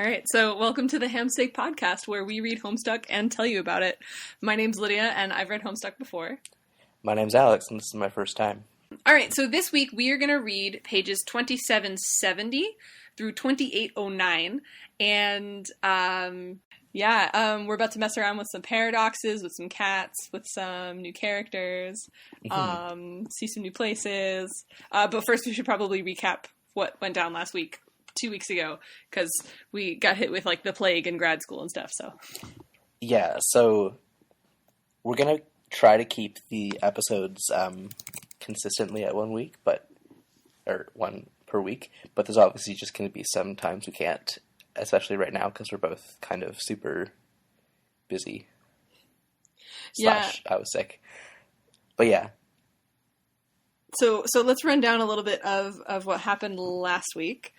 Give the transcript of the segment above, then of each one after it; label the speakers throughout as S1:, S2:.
S1: All right, so welcome to the Hamsteak Podcast, where we read Homestuck and tell you about it. My name's Lydia, and I've read Homestuck before.
S2: My name's Alex, and this is my first time.
S1: All right, so this week we are going to read pages 2770 through 2809, and we're about to mess around with some paradoxes, with some cats, with some new characters, see some new places. But first, we should probably recap what went down last week. 2 weeks ago, because we got hit with like the plague in grad school and stuff.
S2: So we're gonna try to keep the episodes consistently at 1 week, or one per week. But there's obviously just gonna be some times we can't, especially right now because we're both kind of super busy. I was sick, but yeah.
S1: So let's run down a little bit of what happened last week.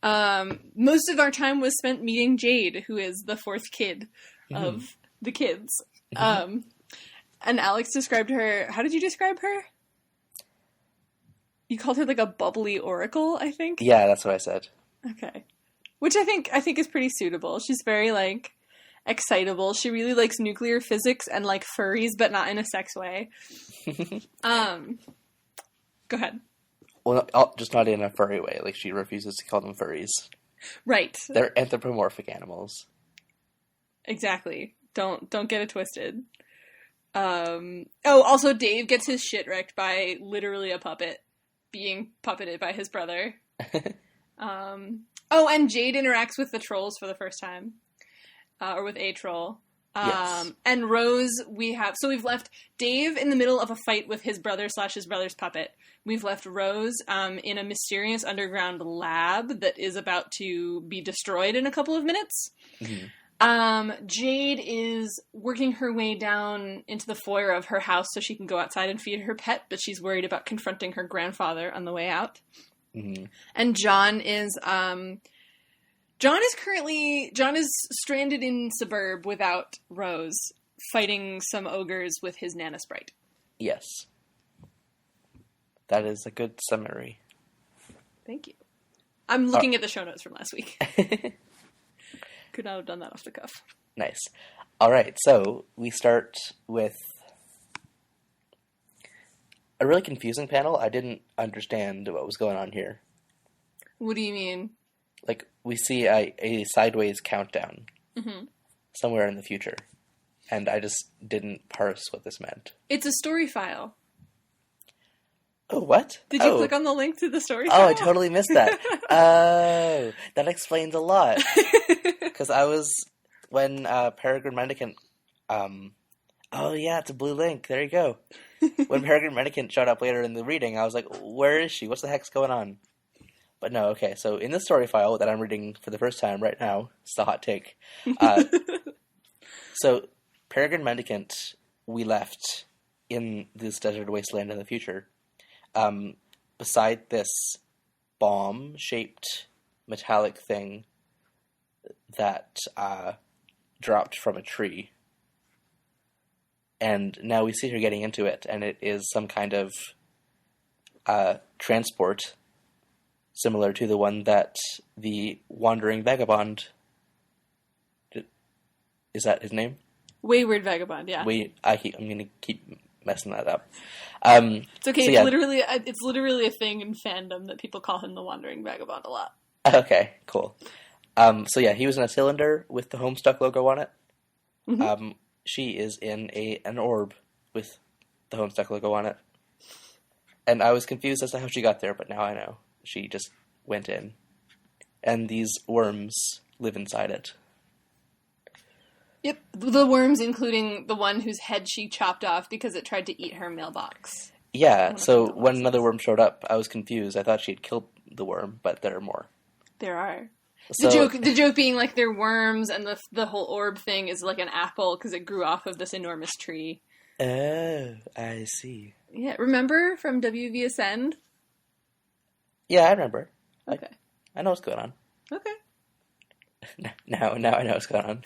S1: Most of our time was spent meeting Jade, who is the fourth kid of the kids. And Alex described her... How did you describe her? You called her like a bubbly oracle, I think?
S2: Yeah, that's what I said.
S1: Okay. Which I think is pretty suitable. She's very, like, excitable. She really likes nuclear physics and, like, furries, but not in a sex way. Go ahead.
S2: Well, just not in a furry way. Like, she refuses to call them furries.
S1: Right.
S2: They're anthropomorphic animals.
S1: Exactly. Don't get it twisted. Also Dave gets his shit wrecked by literally a puppet being puppeted by his brother. And Jade interacts with the trolls for the first time. Or with a troll.
S2: Yes.
S1: And Rose, we've left Dave in the middle of a fight with his brother / his brother's puppet. We've left Rose in a mysterious underground lab that is about to be destroyed in a couple of minutes. Mm-hmm. Jade is working her way down into the foyer of her house so she can go outside and feed her pet, but she's worried about confronting her grandfather on the way out. Mm-hmm. And John is stranded in Suburb without Rose, fighting some ogres with his Nana Sprite.
S2: Yes. That is a good summary.
S1: Thank you. I'm looking at the show notes from last week. Could not have done that off the cuff.
S2: Nice. All right, so we start with a really confusing panel. I didn't understand what was going on here.
S1: What do you mean?
S2: Like, we see a sideways countdown somewhere in the future, and I just didn't parse what this meant.
S1: It's a story file.
S2: Oh, what?
S1: Did you click on the link to the story
S2: Oh,
S1: file?
S2: I totally missed that. Oh, that explains a lot. Because when Peregrine Mendicant... oh, yeah, it's a blue link. There you go. When Peregrine Mendicant showed up later in the reading, I was like, where is she? What's the heck's going on? But no, okay, so in the story file that I'm reading for the first time right now, it's a hot take. So, Peregrine Mendicant, we left in this desert wasteland in the future, beside this bomb-shaped metallic thing that dropped from a tree. And now we see her getting into it, and it is some kind of transport similar to the one that the Wandering Vagabond... Is that his name?
S1: Wayward Vagabond, yeah.
S2: I'm going to keep messing that up.
S1: It's okay. So it's literally a thing in fandom that people call him the Wandering Vagabond a lot.
S2: Okay, cool. He was in a cylinder with the Homestuck logo on it. Mm-hmm. She is in an orb with the Homestuck logo on it. And I was confused as to how she got there, but now I know. She just went in. And these worms live inside it.
S1: Yep, the worms, including the one whose head she chopped off because it tried to eat her mailbox.
S2: Yeah, so when another worm showed up, I was confused. I thought she'd killed the worm, but there are more.
S1: There are. The joke being like they're worms, and the whole orb thing is like an apple because it grew off of this enormous tree.
S2: Oh, I see.
S1: Yeah, remember from WVSN?
S2: Yeah, I remember.
S1: Okay.
S2: I know what's going on.
S1: Okay.
S2: Now I know what's going on.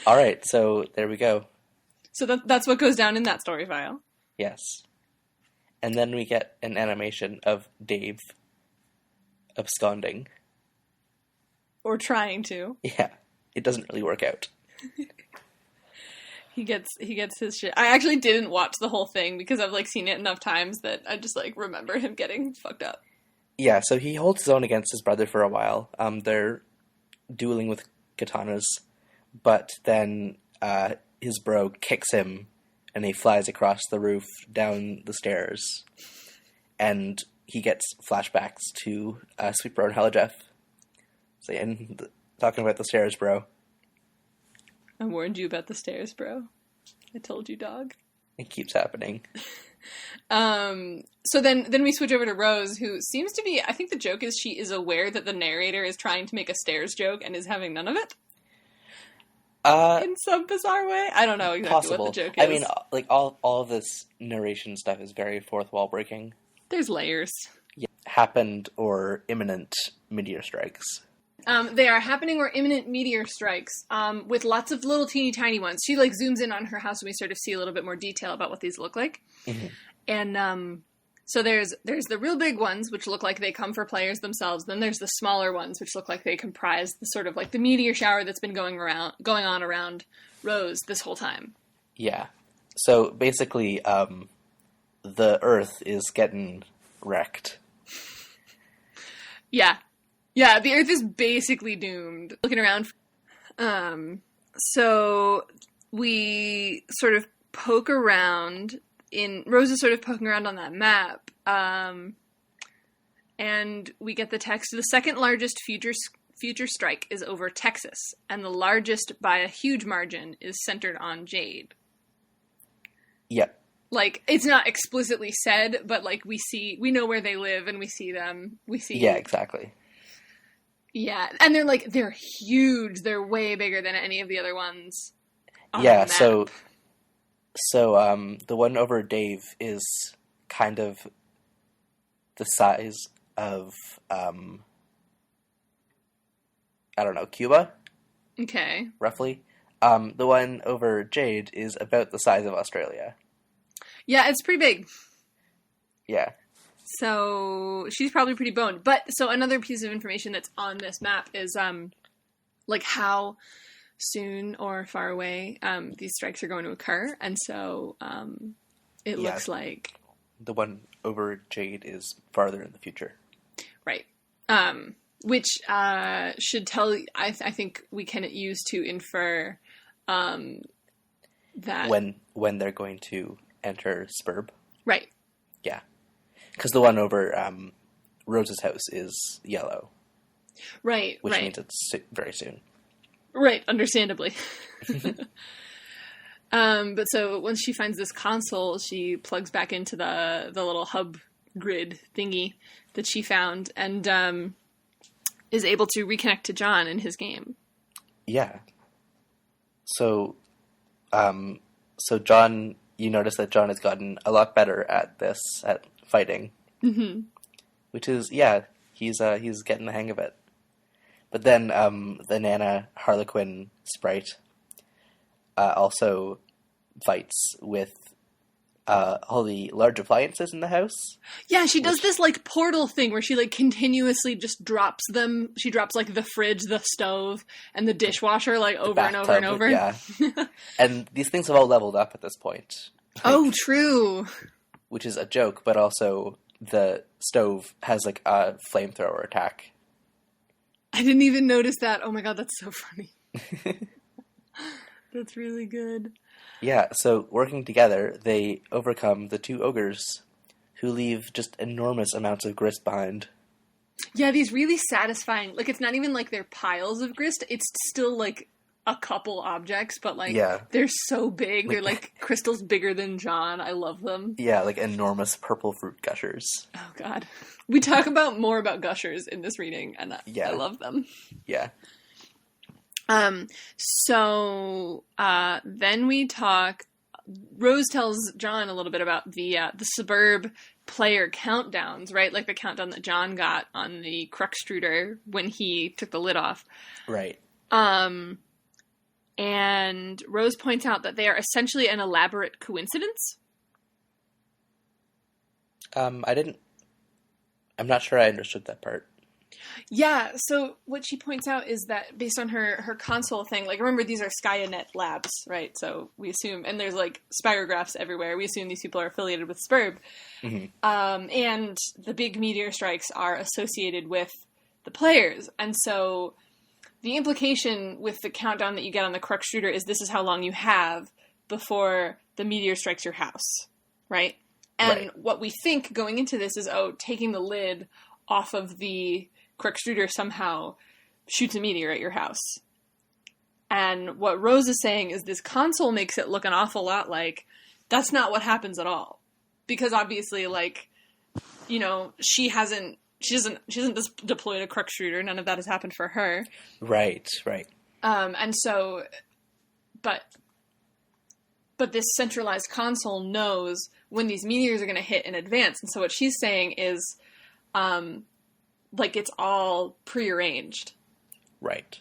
S2: All right, so there we go.
S1: So that's what goes down in that story file.
S2: Yes. And then we get an animation of Dave absconding.
S1: Or trying to.
S2: Yeah, it doesn't really work out.
S1: He gets his shit. I actually didn't watch the whole thing because I've like seen it enough times that I just like remember him getting fucked up.
S2: Yeah, so he holds his own against his brother for a while. They're dueling with katanas, but then his bro kicks him and he flies across the roof down the stairs. And he gets flashbacks to Sweet Bro and Hello Jeff. Saying, talking about the stairs, bro.
S1: I warned you about the stairs, bro. I told you, dog.
S2: It keeps happening.
S1: So then we switch over to Rose, who seems to be, I think the joke is she is aware that the narrator is trying to make a stairs joke and is having none of it. In some bizarre way. I don't know exactly
S2: possible.
S1: What the joke is.
S2: I mean, like, all of this narration stuff is very fourth wall breaking.
S1: There's layers.
S2: Yeah. Happened or imminent meteor strikes.
S1: They are happening or imminent meteor strikes, with lots of little teeny tiny ones. She like zooms in on her house and we sort of see a little bit more detail about what these look like. Mm-hmm. And so there's the real big ones, which look like they come for players themselves. Then there's the smaller ones, which look like they comprise the sort of like the meteor shower that's been going on around Rose this whole time.
S2: Yeah. So basically, the Earth is getting wrecked.
S1: Yeah. Yeah, the Earth is basically doomed. Looking around. So we sort of poke around Rose is sort of poking around on that map. And we get the text. The second largest future strike is over Texas. And the largest by a huge margin is centered on Jade.
S2: Yep.
S1: Like, it's not explicitly said, but like we know where they live and we see them.
S2: Yeah, exactly.
S1: Yeah, and they're huge. They're way bigger than any of the other ones on
S2: yeah,
S1: the map.
S2: So the one over Dave is kind of the size of I don't know, Cuba?
S1: Okay.
S2: Roughly. The one over Jade is about the size of Australia.
S1: Yeah, it's pretty big.
S2: Yeah.
S1: So she's probably pretty boned. But so another piece of information that's on this map is like how soon or far away these strikes are going to occur. And so it looks like
S2: the one over Jade is farther in the future.
S1: Right. Which should tell, I think we can use to infer that
S2: when they're going to enter Spurb.
S1: Right.
S2: Yeah. Because the one over Rose's house is yellow.
S1: Right,
S2: which means it's very soon.
S1: Right, understandably. But so once she finds this console, she plugs back into the little hub grid thingy that she found and is able to reconnect to John in his game.
S2: Yeah. So John, you notice that John has gotten a lot better at fighting. Mm-hmm. Which is, he's getting the hang of it. But then the Nana Harlequin sprite also fights with all the large appliances in the house.
S1: Yeah, she does this like portal thing where she like continuously just drops them. She drops like the fridge, the stove, and the dishwasher like over and over and over.
S2: Yeah. And these things have all leveled up at this point.
S1: Oh, true.
S2: Which is a joke, but also the stove has like a flamethrower attack.
S1: I didn't even notice that. Oh my god, that's so funny. That's really good.
S2: Yeah, so working together, they overcome the two ogres who leave just enormous amounts of grist behind.
S1: Yeah, these really satisfying, like it's not even like they're piles of grist, it's still like a couple objects, but like they're so big, they're like crystals bigger than John. I love them. Yeah,
S2: like enormous purple fruit gushers.
S1: Oh god. We talk more about gushers in this reading, and I love them.
S2: Yeah.
S1: So then we talk. Rose tells John a little bit about the Suburb player countdowns, right? Like the countdown that John got on the Cruxtruder when he took the lid off.
S2: Right.
S1: And Rose points out that they are essentially an elaborate coincidence.
S2: I'm not sure I understood that part.
S1: Yeah, so what she points out is that based on her console thing, like, remember, these are Skynet labs, right? So we assume, and there's, like, spirographs everywhere. We assume these people are affiliated with Spurb.
S2: Mm-hmm.
S1: And the big meteor strikes are associated with the players. And so the implication with the countdown that you get on the Crux shooter is this is how long you have before the meteor strikes your house, right? And what we think going into this is, taking the lid off of the Crux shooter somehow shoots a meteor at your house. And what Rose is saying is this console makes it look an awful lot like that's not what happens at all. Because obviously, like, you know, she hasn't just deployed a Crux shooter. None of that has happened for her.
S2: Right.
S1: And so, but this centralized console knows when these meteors are going to hit in advance. And so what she's saying is, like, it's all prearranged.
S2: Right.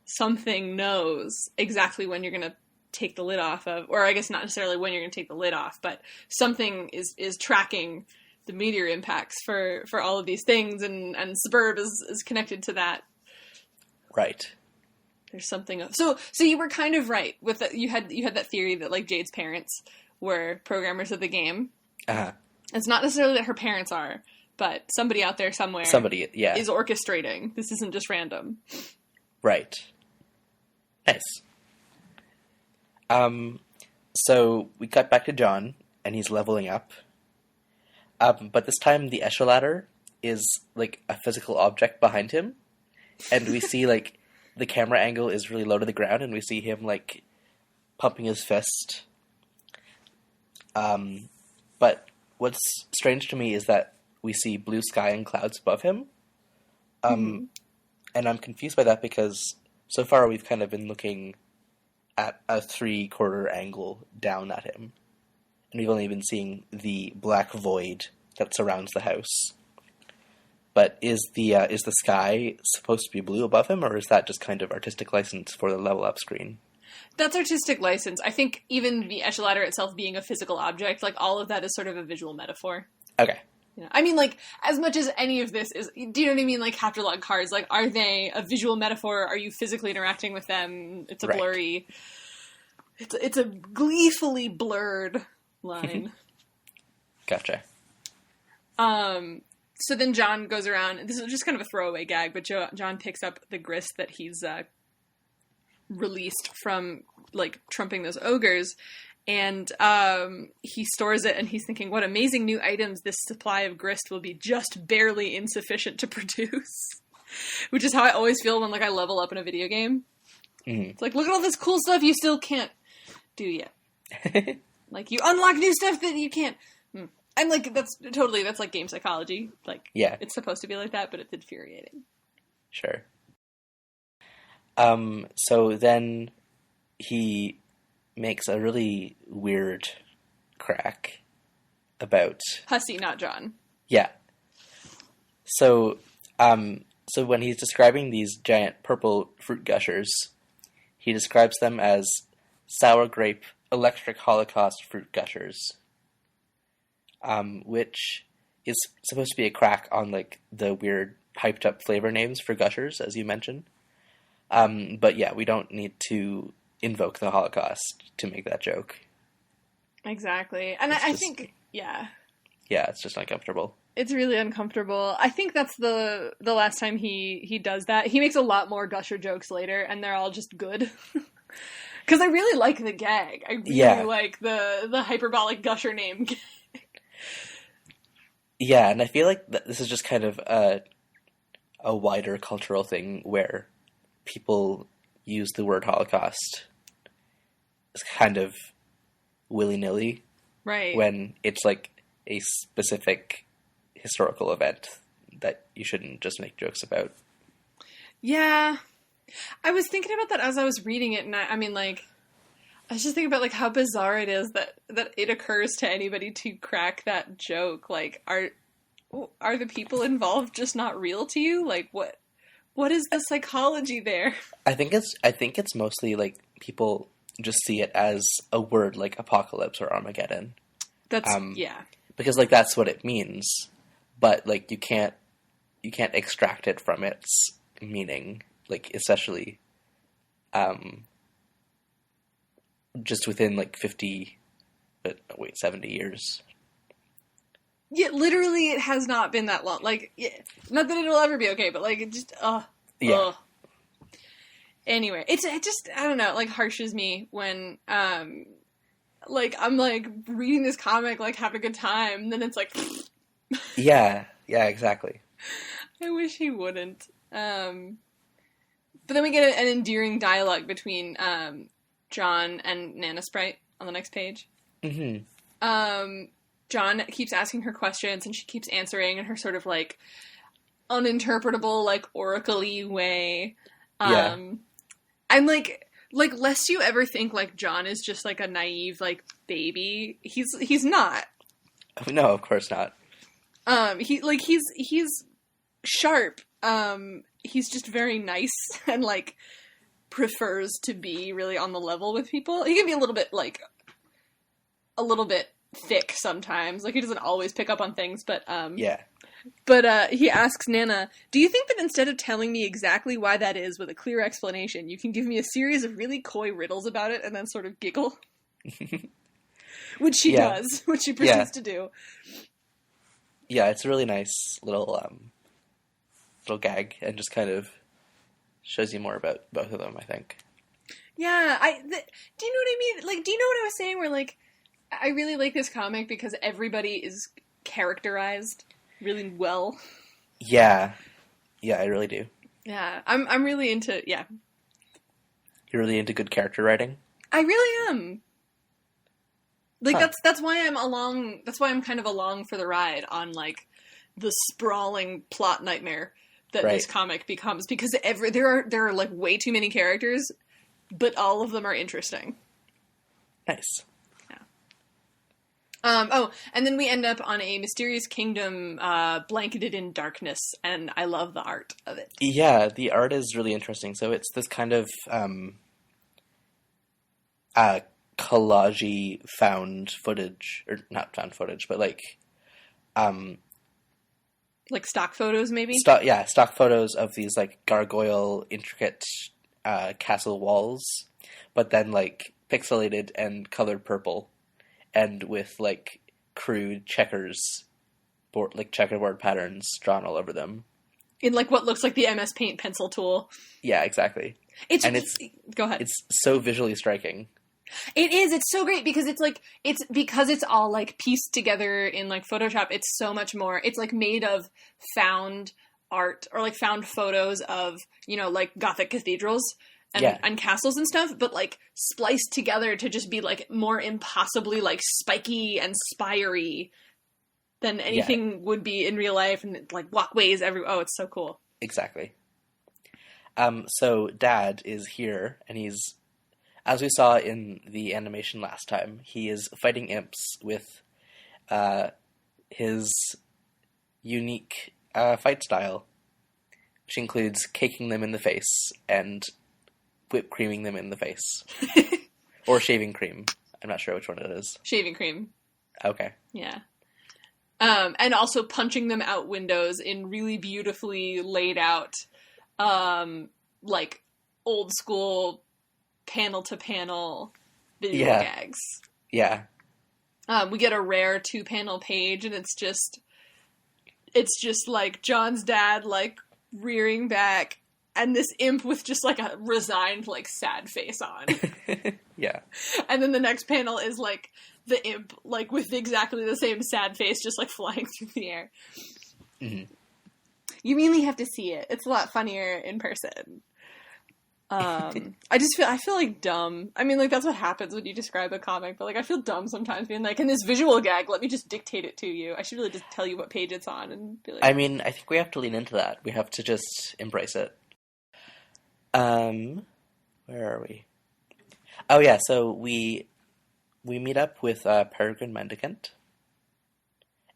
S1: Something knows exactly when you're going to take the lid off of, or I guess not necessarily when you're going to take the lid off, but something is tracking the meteor impacts for all of these things, and Spurb is connected to that.
S2: Right.
S1: There's something. So you were kind of right with that. You had that theory that, like, Jade's parents were programmers of the game.
S2: Uh-huh.
S1: It's not necessarily that her parents are, but somebody out there somewhere is orchestrating. This isn't just random.
S2: Right. Nice. So we cut back to John, and he's leveling up. But this time the echelon ladder is, like, a physical object behind him. And we see, like, the camera angle is really low to the ground, and we see him, like, pumping his fist. But what's strange to me is that we see blue sky and clouds above him. And I'm confused by that because so far we've kind of been looking at a 3/4 angle down at him. And we've only been seeing the black void that surrounds the house. But is the sky supposed to be blue above him, or is that just kind of artistic license for the level up screen?
S1: That's artistic license. I think even the echelon ladder itself being a physical object, like, all of that is sort of a visual metaphor.
S2: Okay.
S1: You know, I mean, like, as much as any of this is, do you know what I mean? Like, Capture cards, like, are they a visual metaphor? Are you physically interacting with them? It's a blurry, it's a gleefully blurred line.
S2: Gotcha.
S1: So then John goes around, this is just kind of a throwaway gag, but John picks up the grist that he's released from, like, trumping those ogres, and he stores it, and he's thinking, what amazing new items this supply of grist will be just barely insufficient to produce. Which is how I always feel when, like, I level up in a video game. Mm-hmm. It's like, look at all this cool stuff you still can't do yet. Like, you unlock new stuff that you can't. And, like, that's like game psychology. Like,
S2: yeah,
S1: it's supposed to be like that, but it's infuriating.
S2: Sure. So then he makes a really weird crack about
S1: Hussey, not John.
S2: Yeah. So when he's describing these giant purple fruit gushers, he describes them as sour grape electric holocaust fruit gushers. Which is supposed to be a crack on, like, the weird hyped up flavor names for gushers, as you mentioned. But yeah, we don't need to invoke the Holocaust to make that joke.
S1: Exactly. And I think, yeah,
S2: it's just uncomfortable.
S1: It's really uncomfortable. I think that's the last time he does that. He makes a lot more gusher jokes later, and they're all just good. Because I really like the gag. I really like the hyperbolic gusher name gag.
S2: Yeah, and I feel like this is just kind of a wider cultural thing where people use the word Holocaust as kind of willy-nilly.
S1: Right.
S2: When it's, like, a specific historical event that you shouldn't just make jokes about.
S1: Yeah. I was thinking about that as I was reading it, and I mean, like, I was just thinking about, like, how bizarre it is that it occurs to anybody to crack that joke. Like, are the people involved just not real to you? Like, what is the psychology there? I think
S2: it's mostly, like, people just see it as a word like apocalypse or Armageddon. That's yeah. Because, like, that's what it means. But, like, you can't you can't extract it from its meaning, like, especially just within, like, 70 years.
S1: Yeah, literally, it has not been that long. Like, yeah, not that it'll ever be okay, but, like, it just,
S2: Yeah.
S1: Anyway, it just, I don't know, it, like, harshes me when, like, I'm, like, reading this comic, like, have a good time, and then it's like...
S2: Yeah, exactly.
S1: I wish he wouldn't. But then we get an endearing dialogue between, John and Nana Sprite on the next page.
S2: Mm-hmm.
S1: John keeps asking her questions, and she keeps answering in her sort of, like, uninterpretable, like, oracle-y way.
S2: Yeah.
S1: I'm, like, lest you ever think, like, John is just, like, a naive, like, baby. He's not.
S2: No, of course not.
S1: He's sharp. He's just very nice and, like, prefers to be really on the level with people. He can be a little bit thick sometimes. Like, he doesn't always pick up on things, but,
S2: Yeah.
S1: But, he asks Nana, do you think that instead of telling me exactly why that is with a clear explanation, you can give me a series of really coy riddles about it and then sort of giggle? Which she does, which she proceeds to do.
S2: Yeah, it's a really nice little gag, and just kind of shows you more about both of them, I think.
S1: Yeah, do you know what I mean? Like, do you know what I was saying? Where, like, I really like this comic because everybody is characterized really well.
S2: Yeah, I really do.
S1: Yeah, I'm really into, yeah.
S2: You're really into good character writing?
S1: I really am. Like, that's why I'm along, that's why I'm kind of along for the ride on, like, the sprawling plot nightmare that this comic becomes, because there are, like, way too many characters, but all of them are interesting.
S2: Nice.
S1: And then we end up on a mysterious kingdom blanketed in darkness, and I love the art of it. Yeah,
S2: the art is really interesting. So it's this kind of collage-y found footage, or not found footage, but like
S1: stock photos, maybe?
S2: Stock photos of these, like, gargoyle, intricate castle walls, but then, like, pixelated and colored purple. And with, like, crude checkerboard patterns drawn all over them.
S1: In, like, what looks like the MS Paint pencil tool.
S2: Yeah, exactly.
S1: Go ahead.
S2: It's so visually striking.
S1: It is. It's so great because because it's all, like, pieced together in, like, Photoshop. It's so much more. It's, like, made of found art or, like, found photos of, you know, like, Gothic cathedrals. And castles and stuff, but, like, spliced together to just be, like, more impossibly, like, spiky and spiry than anything would be in real life, and, like, walkways everywhere. Oh, it's so cool.
S2: Exactly. So Dad is here, and he's, as we saw in the animation last time, he is fighting imps with his unique fight style, which includes caking them in the face and whipped creaming them in the face. Or shaving cream. I'm not sure which one it is.
S1: Shaving cream.
S2: Okay.
S1: Yeah. And also punching them out windows in really beautifully laid out, like, old school panel-to-panel video gags.
S2: Yeah.
S1: We get a rare 2-panel page, and it's just, like, John's dad, like, rearing back, and this imp with just, like, a resigned, like, sad face on.
S2: Yeah.
S1: And then the next panel is, like, the imp, like, with exactly the same sad face, just, like, flying through the air.
S2: Mm-hmm.
S1: You really have to see it. It's a lot funnier in person. I feel, like, dumb. I mean, like, that's what happens when you describe a comic, but, like, I feel dumb sometimes being like, in this visual gag, let me just dictate it to you. I should really just tell you what page it's on and be like...
S2: I mean, I think we have to lean into that. We have to just embrace it. Where are we? Oh yeah, so we meet up with Peregrine Mendicant,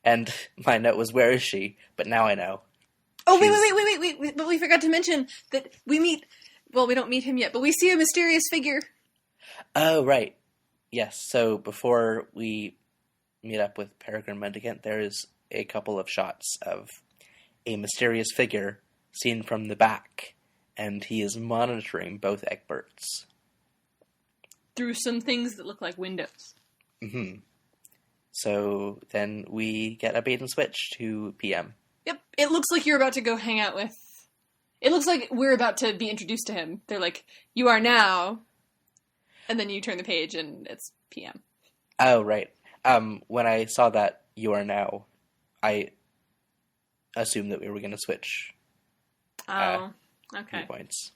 S2: and my note was, "Where is she?" But now I know.
S1: Oh wait! But we forgot to mention that we meet. Well, we don't meet him yet, but we see a mysterious figure.
S2: Oh right, yes. So before we meet up with Peregrine Mendicant, there is a couple of shots of a mysterious figure seen from the back, and he is monitoring both Egberts.
S1: Through some things that look like windows.
S2: Mm-hmm. So then we get a bait and switch to PM.
S1: Yep, it looks like you're about to go hang out with... It looks like we're about to be introduced to him. They're like, you are now... And then you turn the page and it's PM.
S2: Oh, right. When I saw that you are now, I assumed that we were going to switch
S1: okay.
S2: viewpoints.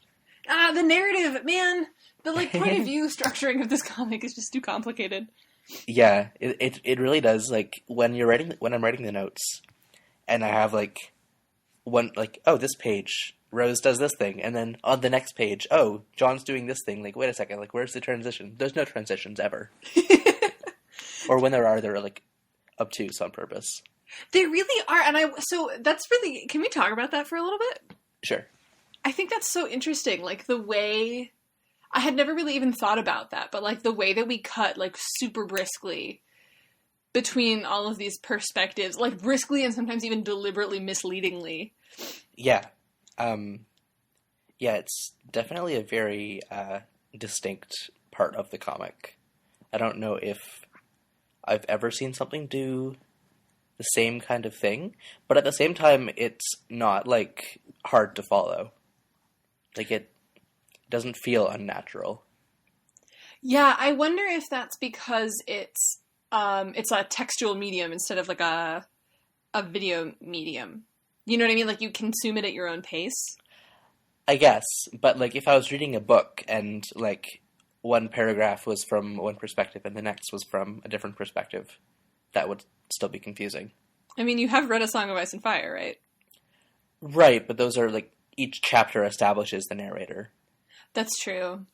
S1: The narrative, man, the point of view structuring of this comic is just too complicated.
S2: Yeah, it really does. Like when I'm writing the notes, and I have this page, Rose does this thing, and then on the next page, John's doing this thing. Like, wait a second, like where's the transition? There's no transitions ever. Or when there are, they're like obtuse on purpose.
S1: They really are, and so that's really. Can we talk about that for a little bit?
S2: Sure.
S1: I think that's so interesting. Like the way I had never really even thought about that, but like the way that we cut like super briskly between all of these perspectives, like briskly and sometimes even deliberately misleadingly.
S2: Yeah. It's definitely a very distinct part of the comic. I don't know if I've ever seen something do the same kind of thing, but at the same time, it's not like hard to follow. Like it doesn't feel unnatural. Yeah,
S1: I wonder if that's because it's a textual medium instead of like a video medium. You know what I mean? Like you consume it at your own pace.
S2: I guess, but like if I was reading a book and like one paragraph was from one perspective and the next was from a different perspective, that would still be confusing.
S1: I mean, you have read A Song of Ice and Fire, right?
S2: Right, but those are like each chapter establishes the narrator.
S1: That's true.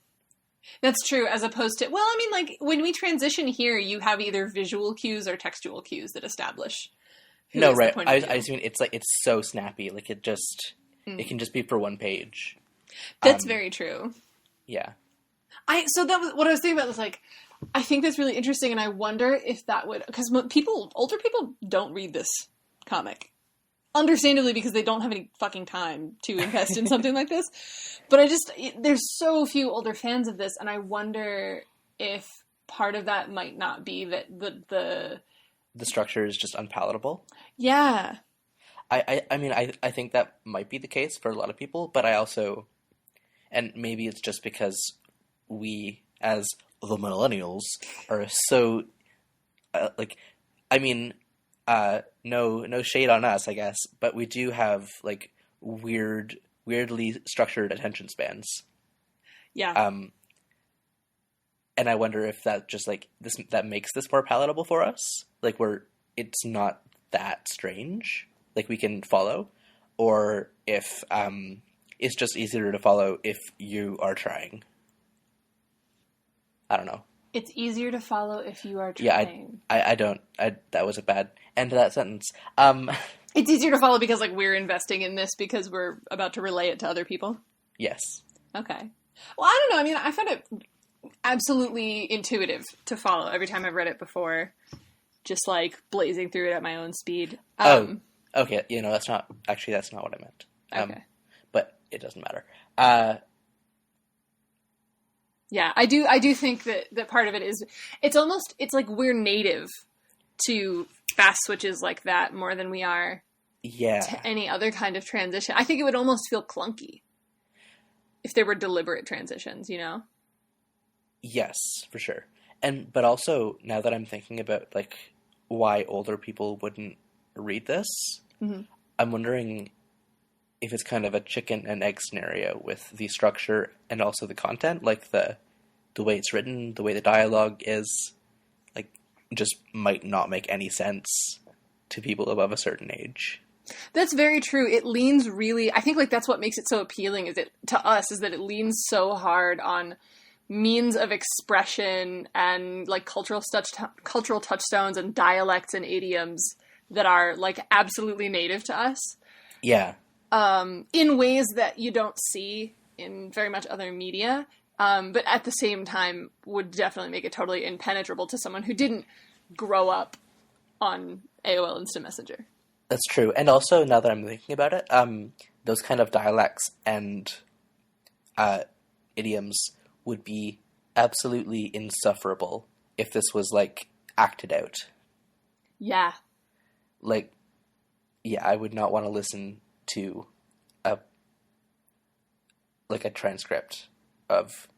S1: That's true, as opposed to... Well, I mean, like, when we transition here, you have either visual cues or textual cues that establish who
S2: no,
S1: is
S2: right.
S1: the point of view.
S2: I just mean, it's like, it's so snappy. Like, it just... It can just be for one page.
S1: That's very true.
S2: Yeah.
S1: So that was... What I was thinking about was, like, I think that's really interesting, and I wonder if that would... Because older people don't read this comic. Understandably, because they don't have any fucking time to invest in something like this. But there's so few older fans of this, and I wonder if part of that might not be that the
S2: structure is just unpalatable.
S1: Yeah.
S2: I mean, I think that might be the case for a lot of people, but I also, and maybe it's just because we, as the millennials, are so, no shade on us, I guess, but we do have like weirdly structured attention spans.
S1: Yeah.
S2: And I wonder if that just like this that makes this more palatable for us. Like it's not that strange, like we can follow, or if it's just easier to follow if you are trying. I don't know.
S1: It's easier to follow if you are trying.
S2: Yeah, I don't. That was a bad end to that sentence.
S1: It's easier to follow because, like, we're investing in this because we're about to relay it to other people?
S2: Yes.
S1: Okay. Well, I don't know. I mean, I found it absolutely intuitive to follow every time I've read it before. Just, like, blazing through it at my own speed.
S2: Okay. That's not what I meant.
S1: Okay.
S2: But it doesn't matter.
S1: Yeah, I do think that part of it is, it's like we're native to fast switches like that more than we are to any other kind of transition. I think it would almost feel clunky if there were deliberate transitions, you know?
S2: Yes, for sure. But also, now that I'm thinking about, like, why older people wouldn't read this, I'm wondering if it's kind of a chicken and egg scenario with the structure and also the content, like the way it's written, the way the dialogue is, like, just might not make any sense to people above a certain age.
S1: That's very true. It leans really, I think, like, that's what makes it so appealing to us, is that it leans so hard on means of expression and, like, cultural touchstones and dialects and idioms that are, like, absolutely native to us.
S2: Yeah.
S1: In ways that you don't see in very much other media, but at the same time would definitely make it totally impenetrable to someone who didn't grow up on AOL Instant Messenger.
S2: That's true. And also, now that I'm thinking about it, those kind of dialects and idioms would be absolutely insufferable if this was, like, acted out.
S1: Yeah.
S2: Like, yeah, I would not want to listen to a transcript of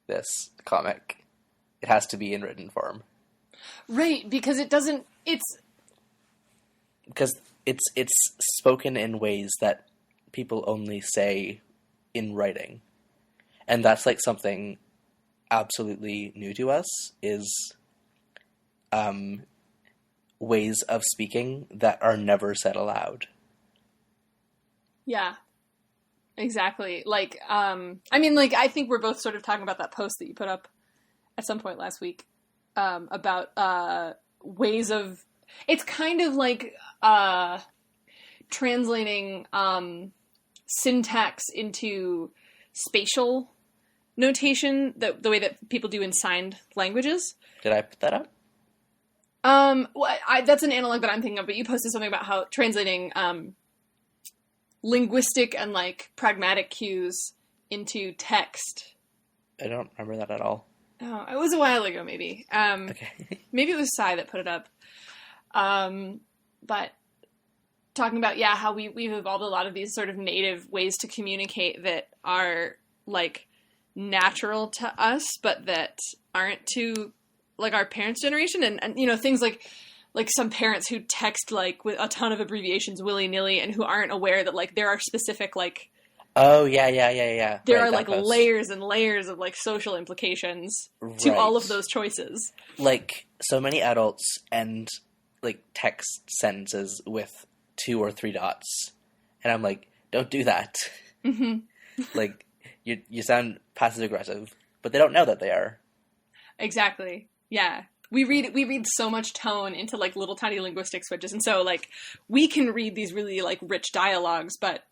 S2: this comic. It has to be in written form.
S1: Right, because
S2: Because it's spoken in ways that people only say in writing. And that's, like, something absolutely new to us, is ways of speaking that are never said aloud.
S1: Yeah. Exactly. Like, I mean, like, I think we're both sort of talking about that post that you put up at some point last week, about, ways of, it's kind of like, translating, syntax into spatial notation, the way that people do in signed languages.
S2: Did I put that up?
S1: Well, that's an analog that I'm thinking of, but you posted something about how translating, linguistic and, like, pragmatic cues into text.
S2: I don't remember that at all.
S1: Oh, it was a while ago, maybe.
S2: Okay.
S1: Maybe it was Sai that put it up. But talking about, yeah, how we've evolved a lot of these sort of native ways to communicate that are, like, natural to us, but that aren't to, like, our parents' generation. And you know, things like some parents who text, like, with a ton of abbreviations willy-nilly and who aren't aware that, like, there are specific, like...
S2: Oh, yeah.
S1: There
S2: right,
S1: are, like,
S2: post.
S1: layers and layers of, like, social implications to
S2: Right.
S1: all of those choices.
S2: Like, so many adults end, like, text sentences with 2 or 3 dots. And I'm like, don't do that.
S1: Mm-hmm.
S2: Like, you sound passive-aggressive, but they don't know that they are.
S1: Exactly. Yeah. We read so much tone into, like, little tiny linguistic switches. And so, like, we can read these really, like, rich dialogues, but,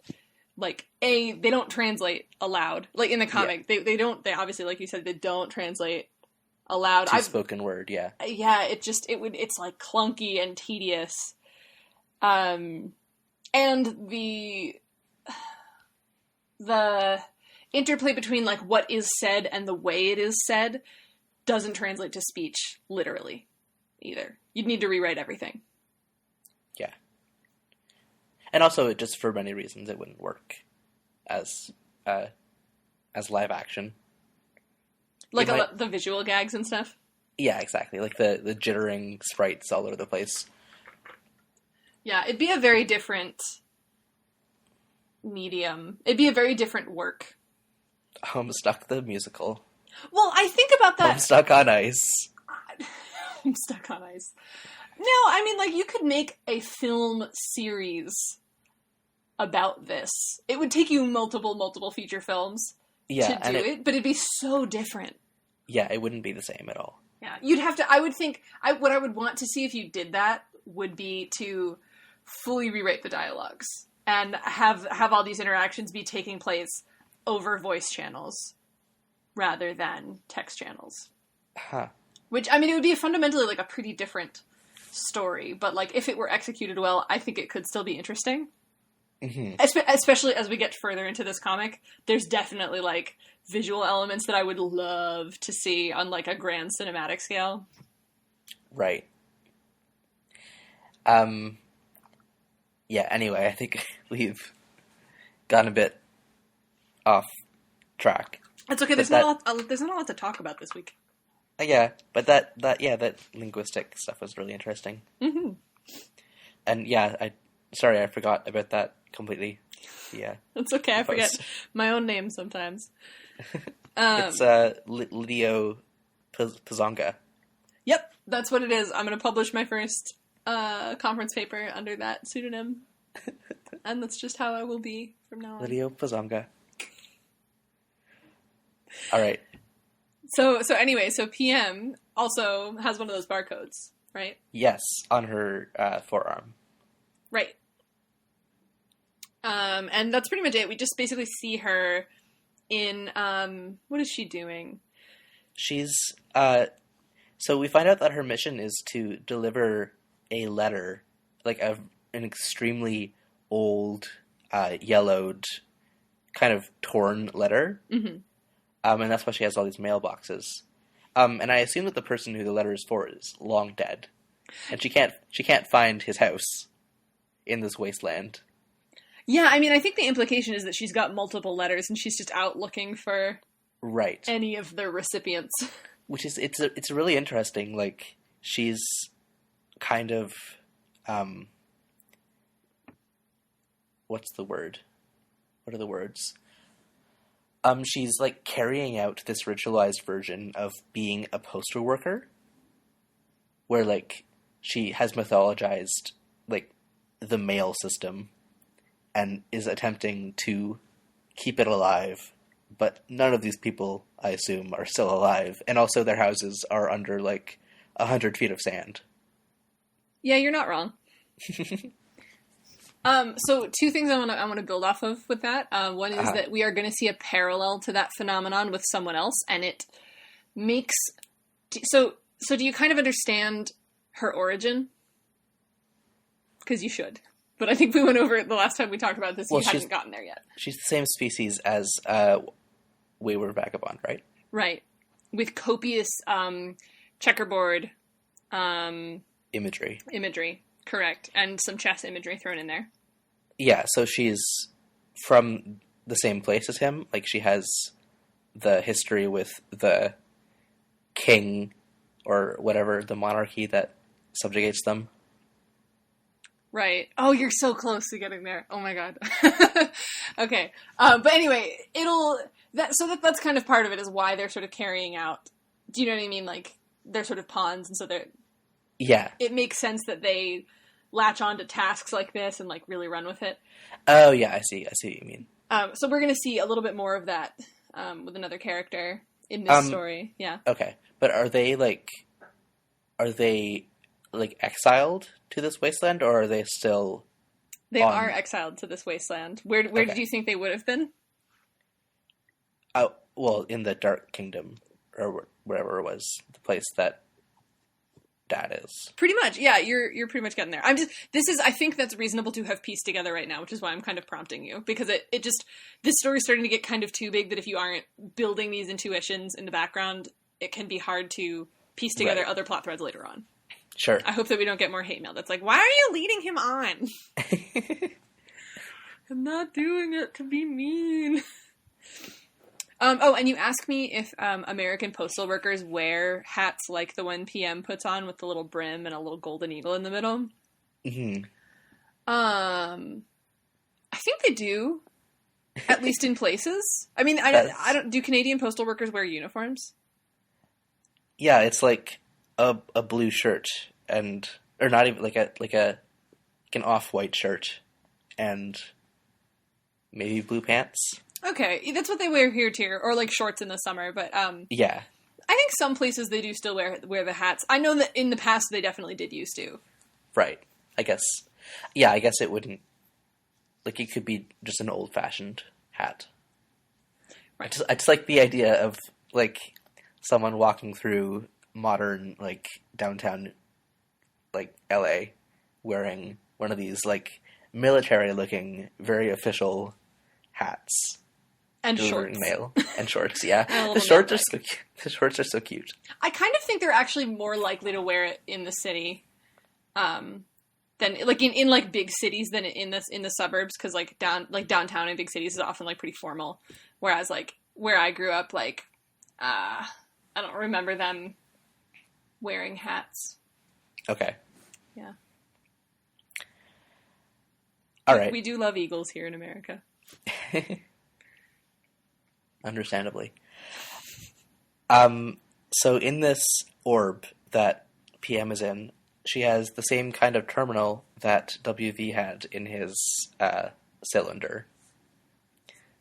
S1: like, they don't translate aloud. Like, in the comic, yeah. They obviously, like you said, they don't translate aloud.
S2: To spoken word, yeah.
S1: Yeah, it's, like, clunky and tedious. And the interplay between, like, what is said and the way it is said doesn't translate to speech literally either. You'd need to rewrite everything.
S2: Yeah. And also, just for many reasons, it wouldn't work as live action.
S1: Like the visual gags and stuff?
S2: Yeah, exactly. Like the jittering sprites all over the place.
S1: Yeah, it'd be a very different medium. It'd be a very different work.
S2: Homestuck the musical.
S1: Well, I think about that.
S2: Homestuck on Ice.
S1: Homestuck on Ice. No, I mean, like, you could make a film series about this. It would take you multiple feature films to do it, but it'd be so different.
S2: Yeah, it wouldn't be the same at all.
S1: Yeah, you'd have to, I would think, what I would want to see if you did that would be to fully rewrite the dialogues and have all these interactions be taking place over voice channels rather than text channels.
S2: Huh.
S1: Which, I mean, it would be fundamentally, like, a pretty different story, but, like, if it were executed well, I think it could still be interesting. Mm-hmm. Especially as we get further into this comic, there's definitely, like, visual elements that I would love to see on, like, a grand cinematic scale.
S2: Right. Yeah, anyway, I think we've gone a bit off track.
S1: It's okay, there's not a lot to talk about this week.
S2: Yeah, but that linguistic stuff was really interesting. Mm-hmm. And yeah, I forgot about that completely. Yeah.
S1: It's okay, I forget my own name sometimes.
S2: It's Lidio Pazonga.
S1: Yep, that's what it is. I'm going to publish my first conference paper under that pseudonym. And that's just how I will be from now on.
S2: Lidio Pazonga. All right.
S1: So anyway, PM also has one of those barcodes, right?
S2: Yes, on her forearm.
S1: Right. And that's pretty much it. We just basically see her in, what is she doing?
S2: She's, so we find out that her mission is to deliver a letter, like an extremely old, yellowed, kind of torn letter.
S1: Mm-hmm.
S2: And that's why she has all these mailboxes. And I assume that the person who the letter is for is long dead. And she can't find his house in this wasteland.
S1: Yeah, I mean, I think the implication is that she's got multiple letters and she's just out looking for
S2: Right.
S1: any of the recipients.
S2: Which is, it's really interesting, like, she's kind of, what's the word? What are the words? She's, like, carrying out this ritualized version of being a postal worker, where, like, she has mythologized, like, the mail system, and is attempting to keep it alive, but none of these people, I assume, are still alive, and also their houses are under, like, 100 feet of sand.
S1: Yeah, you're not wrong. So two things I want to build off of with that. One is that we are going to see a parallel to that phenomenon with someone else, and it makes so do you kind of understand her origin? Because you should, but I think we went over it the last time we talked about this. Well, you hadn't gotten there yet.
S2: She's the same species as Wayward Vagabond, right?
S1: Right, with copious checkerboard
S2: imagery.
S1: Correct, and some chess imagery thrown in there.
S2: Yeah, so she's from the same place as him. Like, she has the history with the king, or whatever, the monarchy that subjugates them.
S1: Right. Oh, you're so close to getting there. Oh my god. Okay. But anyway, that's kind of part of it, is why they're sort of carrying out. Do you know what I mean? Like, they're sort of pawns, and so they're...
S2: Yeah.
S1: It makes sense that they latch on to tasks like this and, like, really run with it.
S2: Oh, yeah, I see what you mean.
S1: So we're going to see a little bit more of that with another character in this story. Yeah.
S2: Okay. But are they exiled to this wasteland, or are they still...
S1: They are exiled to this wasteland. Where did you think they would have been?
S2: Oh, well, in the Dark Kingdom, or wherever it was, the place that Dad is.
S1: Pretty much, yeah. You're pretty much getting there. I think that's reasonable to have pieced together right now, which is why I'm kind of prompting you, because this story's starting to get kind of too big that if you aren't building these intuitions in the background, it can be hard to piece together other plot threads later on.
S2: Sure.
S1: I hope that we don't get more hate mail that's like, why are you leading him on? I'm not doing it to be mean. And you asked me if American postal workers wear hats like the one PM puts on with the little brim and a little golden eagle in the middle.
S2: Mm-hmm.
S1: I think they do, at least in places. I mean, I don't. Do Canadian postal workers wear uniforms?
S2: Yeah, it's like a blue shirt or not even like an off-white shirt and maybe blue pants.
S1: Okay, that's what they wear here too, or like shorts in the summer. But
S2: yeah,
S1: I think some places they do still wear the hats. I know that in the past they definitely did used to.
S2: Right. I guess. Yeah, I guess it wouldn't. Like, it could be just an old-fashioned hat. Right. I just like the idea of like someone walking through modern, like, downtown, like, LA, wearing one of these, like, military-looking, very official hats.
S1: And shorts.
S2: Mail. And shorts, yeah. The shorts are so cute.
S1: I kind of think they're actually more likely to wear it in the city, than, like, in like, big cities than in the suburbs, because, like, downtown in big cities is often, like, pretty formal. Whereas, like, where I grew up, like, I don't remember them wearing hats.
S2: Okay.
S1: Yeah.
S2: All right.
S1: We do love eagles here in America.
S2: Understandably. So in this orb that PM is in, she has the same kind of terminal that WV had in his cylinder.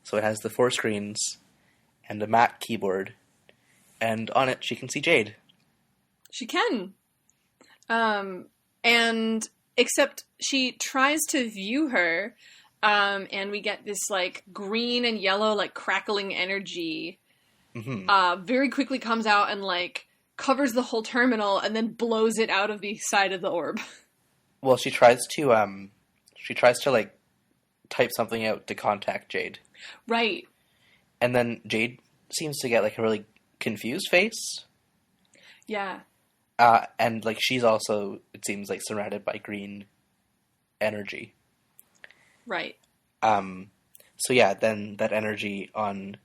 S2: So it has the 4 screens and a Mac keyboard, and on it she can see Jade.
S1: She can. And except she tries to view her, and we get this, like, green and yellow, like, crackling energy. Mm-hmm. Very quickly comes out and, like, covers the whole terminal and then blows it out of the side of the orb.
S2: Well, she tries to She tries to, like, type something out to contact Jade.
S1: Right.
S2: And then Jade seems to get, like, a really confused face.
S1: Yeah.
S2: And, like, she's also, it seems like, surrounded by green energy.
S1: Right.
S2: So yeah, then that energy on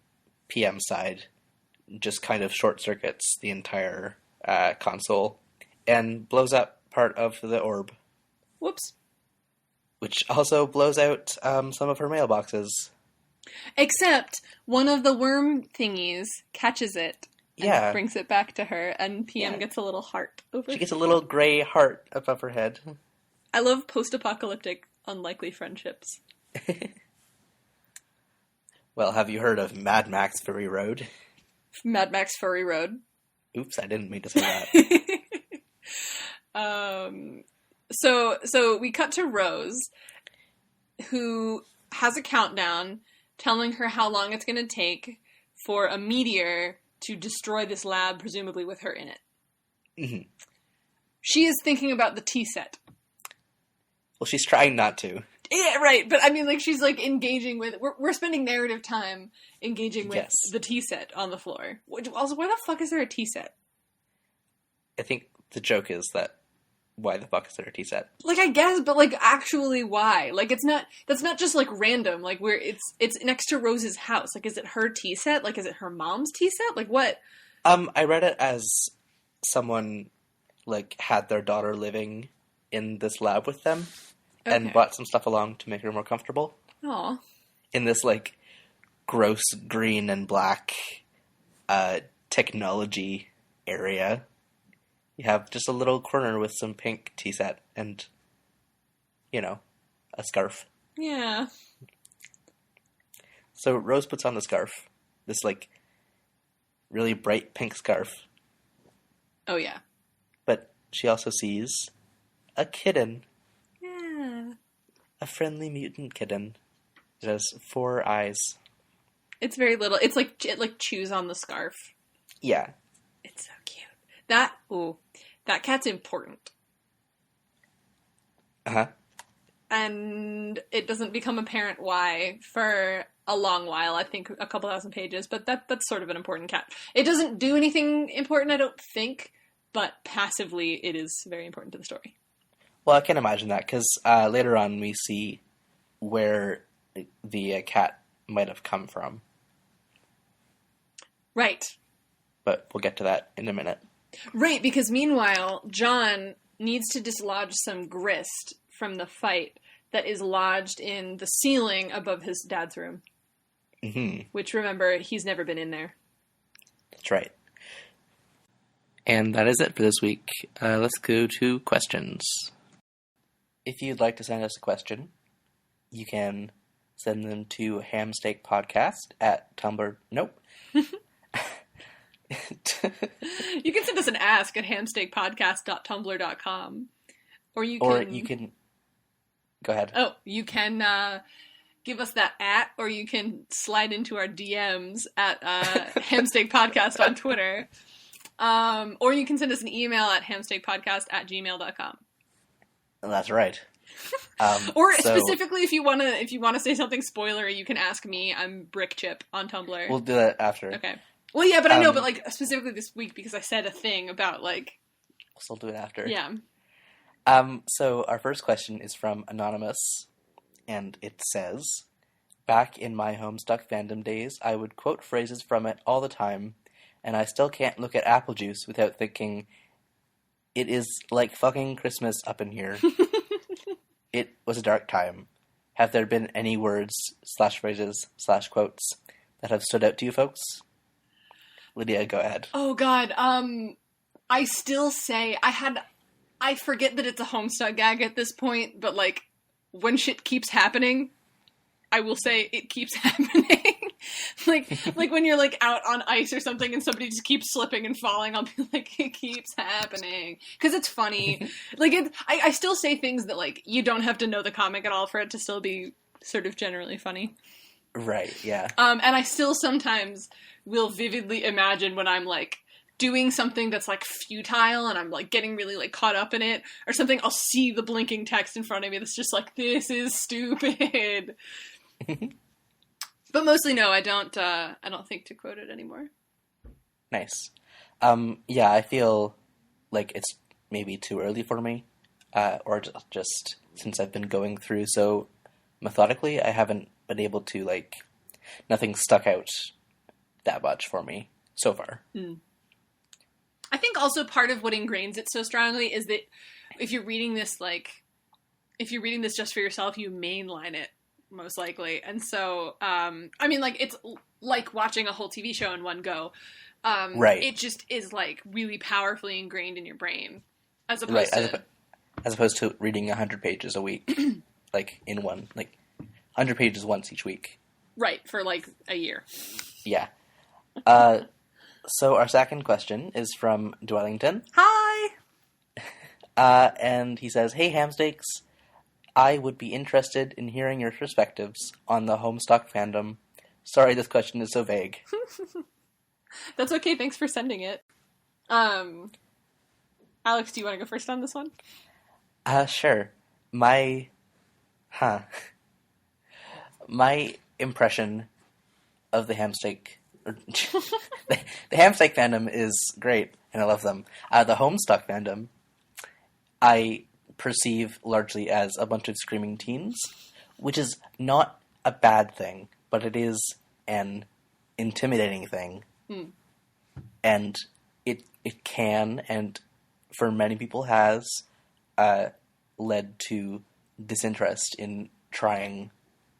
S2: PM's side just kind of short circuits the entire console and blows up part of the orb.
S1: Whoops.
S2: Which also blows out some of her mailboxes.
S1: Except one of the worm thingies catches it and brings it back to her, and PM gets a little heart over
S2: She gets a little gray heart above her head.
S1: I love post-apocalyptic unlikely friendships.
S2: Well, have you heard of Mad Max Fury Road?
S1: Mad Max Furry Road.
S2: Oops, I didn't mean to say that.
S1: So we cut to Rose, who has a countdown telling her how long it's going to take for a meteor to destroy this lab, presumably with her in it.
S2: Mm-hmm.
S1: She is thinking about the tea set.
S2: Well, she's trying not to.
S1: Yeah, right. But I mean, like, she's like engaging with. We're spending narrative time engaging with the tea set on the floor. Also, why the fuck is there a tea set?
S2: I think the joke is that why the fuck is there a tea set?
S1: Like, I guess, but like, actually, why? Like, it's not. That's not just like random. Like, where it's next to Rose's house. Like, is it her tea set? Like, is it her mom's tea set? Like, what?
S2: I read it as someone like had their daughter living in this lab with them. Okay. And brought some stuff along to make her more comfortable.
S1: Aw.
S2: In this, like, gross green and black technology area, you have just a little corner with some pink tea set and, you know, a scarf.
S1: Yeah.
S2: So Rose puts on the scarf. This, like, really bright pink scarf.
S1: Oh, yeah.
S2: But she also sees a kitten. A friendly mutant kitten. It has 4 eyes.
S1: It's very little. It's like it like chews on the scarf.
S2: Yeah.
S1: It's so cute. That cat's important.
S2: Uh-huh.
S1: And it doesn't become apparent why for a long while. I think a couple thousand pages, but that's sort of an important cat. It doesn't do anything important, I don't think, but passively it is very important to the story.
S2: Well, I can imagine that, because later on we see where the cat might have come from.
S1: Right.
S2: But we'll get to that in a minute.
S1: Right, because meanwhile, John needs to dislodge some grist from the fight that is lodged in the ceiling above his dad's room.
S2: Mm-hmm.
S1: Which, remember, he's never been in there.
S2: That's right. And that is it for this week. Let's go to questions. If you'd like to send us a question, you can send them to hamsteakpodcast@tumblr. Nope.
S1: You can send us an ask at hamsteakpodcast.tumblr.com. Or you can...
S2: Go ahead.
S1: Oh, you can give us that or you can slide into our DMs at hamsteakpodcast on Twitter. Or you can send us an email at hamsteakpodcast@gmail.com.
S2: That's right.
S1: Specifically, if you want to say something spoilery, you can ask me. I'm Brick Chip on Tumblr.
S2: We'll do that after.
S1: Okay. Well, yeah, but I know, but like specifically this week because I said a thing about like.
S2: We'll still do it after.
S1: Yeah.
S2: So our first question is from Anonymous, and it says, "Back in my Homestuck fandom days, I would quote phrases from it all the time, and I still can't look at apple juice without thinking, it is like fucking Christmas up in here." It was a dark time. Have there been any words / phrases / quotes that have stood out to you folks? Lydia, go ahead.
S1: Oh God. I still say I forget that it's a Homestuck gag at this point, but like when shit keeps happening, I will say it keeps happening. like when you're like out on ice or something and somebody just keeps slipping and falling, I'll be like, it keeps happening. Because it's funny. I still say things that like you don't have to know the comic at all for it to still be sort of generally funny.
S2: Right, yeah.
S1: And I still sometimes will vividly imagine when I'm like doing something that's like futile and I'm like getting really like caught up in it or something, I'll see the blinking text in front of me that's just like, this is stupid. But mostly no, I don't think to quote it anymore.
S2: Nice. Yeah, I feel like it's maybe too early for me, or just since I've been going through so methodically, I haven't been able to, like, nothing stuck out that much for me so far.
S1: I think also part of what ingrains it so strongly is that if you're reading this just for yourself, you mainline it, most likely. And so, I mean, like, it's like watching a whole TV show in one go.
S2: Right.
S1: It just is, like, really powerfully ingrained in your brain, as opposed to...
S2: As opposed to reading 100 pages a week, like, in one, like, 100 pages once each week.
S1: Right, for, like, a year.
S2: Yeah. So our second question is from Dwellington.
S1: Hi!
S2: And he says, "Hey, Hamsteaks, I would be interested in hearing your perspectives on the Homestuck fandom. Sorry this question is so vague."
S1: That's okay, thanks for sending it. Alex, do you want to go first on this one?
S2: Sure. My impression of the Hamsteak... the Hamsteak fandom is great, and I love them. The Homestuck fandom, I perceive largely as a bunch of screaming teens, which is not a bad thing, but it is an intimidating thing. And it can, and for many people has, led to disinterest in trying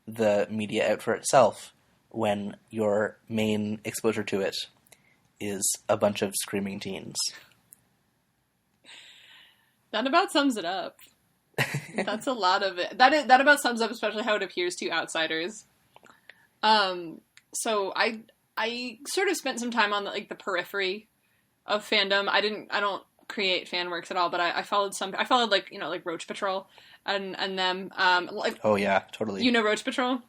S2: the media out for itself when your main exposure to it is a bunch of screaming teens.
S1: That about sums it up. That's a lot of it. That about sums up especially how it appears to outsiders. So I sort of spent some time on the periphery of fandom. I don't create fan works at all, but I followed like, like Roach Patrol and them.
S2: Oh yeah, totally.
S1: You know Roach Patrol?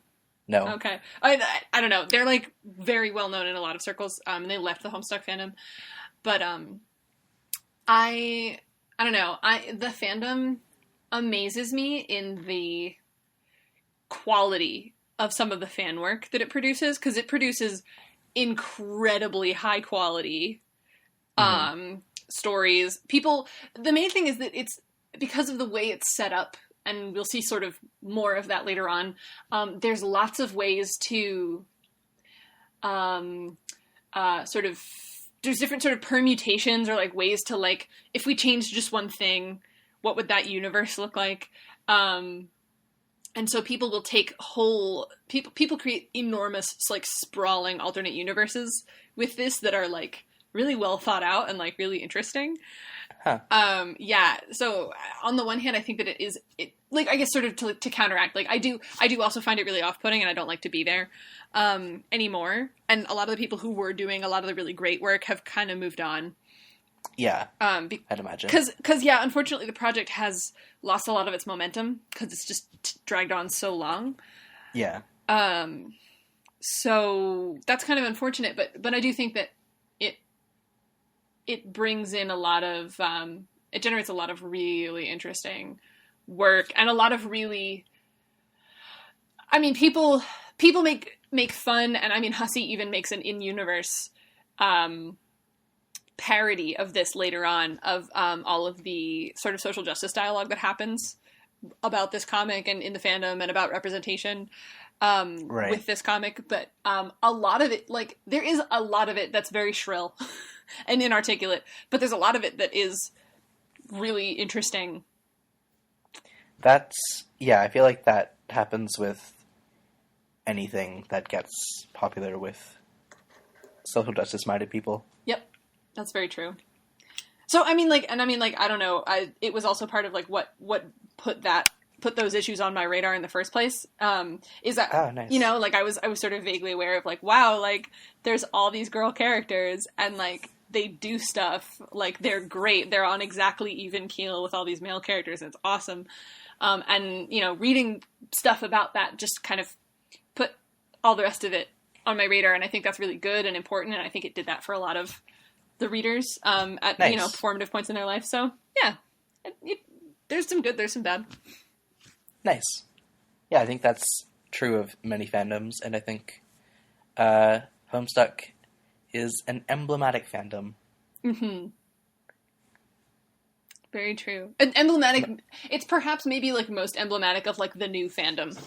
S2: No.
S1: Okay. I don't know. They're like very well known in a lot of circles. And they left the Homestuck fandom, but I don't know. The fandom amazes me in the quality of some of the fan work that it produces, because it produces incredibly high quality stories. The main thing is that it's because of the way it's set up, and we'll see sort of more of that later on. There's lots of ways to there's different sort of permutations or like ways to, like, if we change just one thing, what would that universe look like? And so people will take people create enormous, like, sprawling alternate universes with this that are, like, really well thought out and, like, really interesting.
S2: Huh.
S1: Yeah. So on the one hand, I think that it like, I guess sort of to counteract, like, I do also find it really off-putting, and I don't like to be there, anymore. And a lot of the people who were doing a lot of the really great work have kind of moved on.
S2: Yeah. I'd imagine.
S1: Cause yeah, unfortunately the project has lost a lot of its momentum because it's just dragged on so long.
S2: Yeah.
S1: So that's kind of unfortunate, but I do think that it brings in a lot of, it generates a lot of really interesting work, and a lot of really, I mean, people make fun, and I mean, Hussey even makes an in-universe, parody of this later on, of, all of the sort of social justice dialogue that happens about this comic and in the fandom and about representation,
S2: right.
S1: with this comic. But, a lot of it, like, there is a lot of it that's very shrill and inarticulate, but there's a lot of it that is really interesting.
S2: I feel like that happens with anything that gets popular with social justice minded people.
S1: Yep. That's very true. So, I mean, like, I don't know, it was also part of, like, what put those issues on my radar in the first place, is that,
S2: nice.
S1: Like, I was sort of vaguely aware of, like, wow, like, there's all these girl characters, and, like, they do stuff, like, they're great, they're on exactly even keel with all these male characters, and it's awesome, and, reading stuff about that just kind of put all the rest of it on my radar, and I think that's really good and important, and I think it did that for a lot of the readers at
S2: Nice.
S1: formative points in their life. So yeah, there's some good, there's some bad.
S2: Nice. Yeah, I think that's true of many fandoms, and I think Homestuck is an emblematic fandom.
S1: Mm-hmm. Very true. An emblematic. It's perhaps maybe like most emblematic of like the new fandom.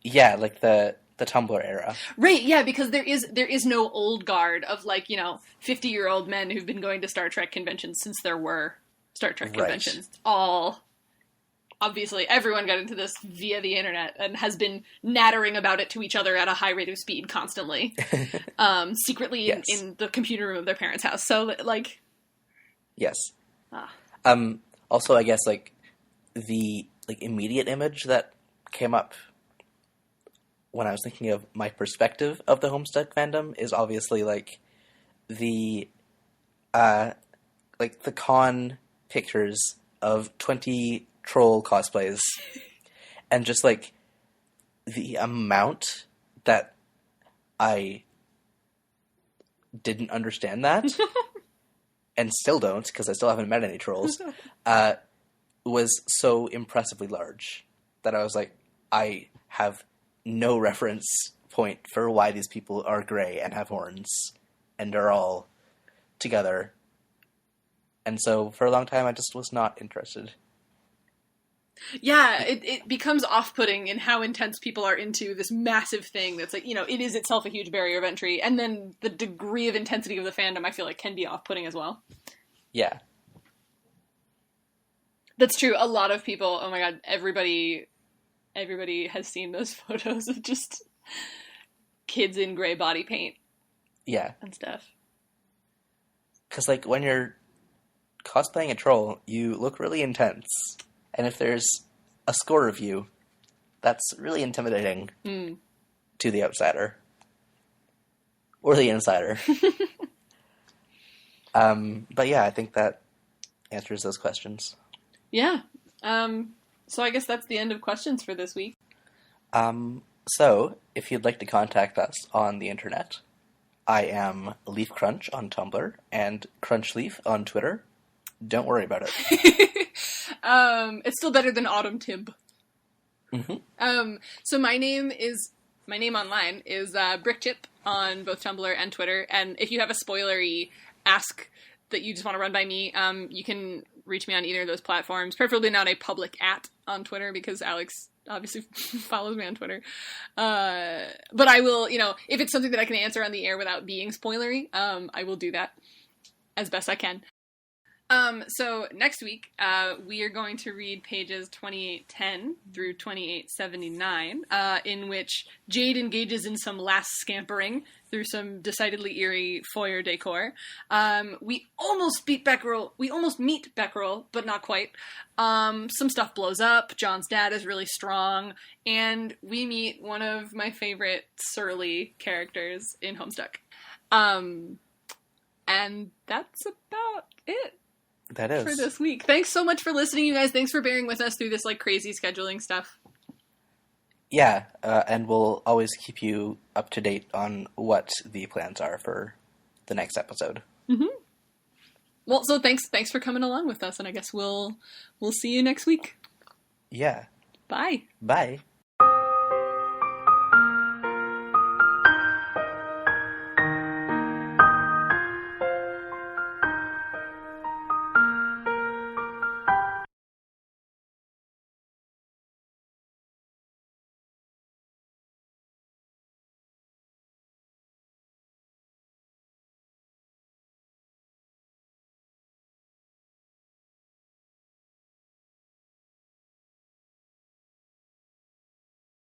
S2: Yeah, like the Tumblr era.
S1: Right, yeah, because there is no old guard of like, 50-year-old men who've been going to Star Trek conventions since there were Star Trek conventions. All obviously everyone got into this via the internet and has been nattering about it to each other at a high rate of speed constantly. Secretly
S2: Yes.
S1: in the computer room of their parents' house. So like
S2: Yes. Also, I guess like the immediate image that came up when I was thinking of my perspective of the Homestuck fandom is obviously like the the con pictures of 20 troll cosplays and just like the amount that I didn't understand that and still don't, because I still haven't met any trolls, was so impressively large that I was like, I have no reference point for why these people are gray and have horns and are all together. And so for a long time I just was not interested.
S1: Yeah, it becomes off-putting in how intense people are into this massive thing that's like, it is itself a huge barrier of entry, and then the degree of intensity of the fandom I feel like can be off-putting as well.
S2: Yeah.
S1: That's true. A lot of people, oh my god, everybody has seen those photos of just kids in gray body paint.
S2: Yeah.
S1: And stuff.
S2: Because like when you're cosplaying a troll, you look really intense. And if there's a score of you, that's really intimidating to the outsider. Or the insider. But yeah, I think that answers those questions.
S1: Yeah. So I guess that's the end of questions for this week.
S2: So, if you'd like to contact us on the internet, I am Leaf Crunch on Tumblr and Crunchleaf on Twitter. Don't worry about it.
S1: It's still better than Autumn Tib.
S2: Mm-hmm.
S1: So my name online is Brickchip on both Tumblr and Twitter, and if you have a spoilery ask that you just want to run by me, you can reach me on either of those platforms, preferably not a public @ on Twitter, because Alex obviously follows me on Twitter. But I will, if it's something that I can answer on the air without being spoilery, I will do that as best I can. So next week, we are going to read pages 2810 through 2879, in which Jade engages in some last scampering through some decidedly eerie foyer decor. We almost meet Becquerel, but not quite. Some stuff blows up, John's dad is really strong, and we meet one of my favorite surly characters in Homestuck. And that's about it.
S2: That is.
S1: For this week. Thanks so much for listening, you guys. Thanks for bearing with us through this crazy scheduling stuff.
S2: Yeah, and we'll always keep you up to date on what the plans are for the next episode.
S1: Mm-hmm. Well, so thanks for coming along with us, and I guess we'll see you next week.
S2: Yeah.
S1: Bye.
S2: Bye.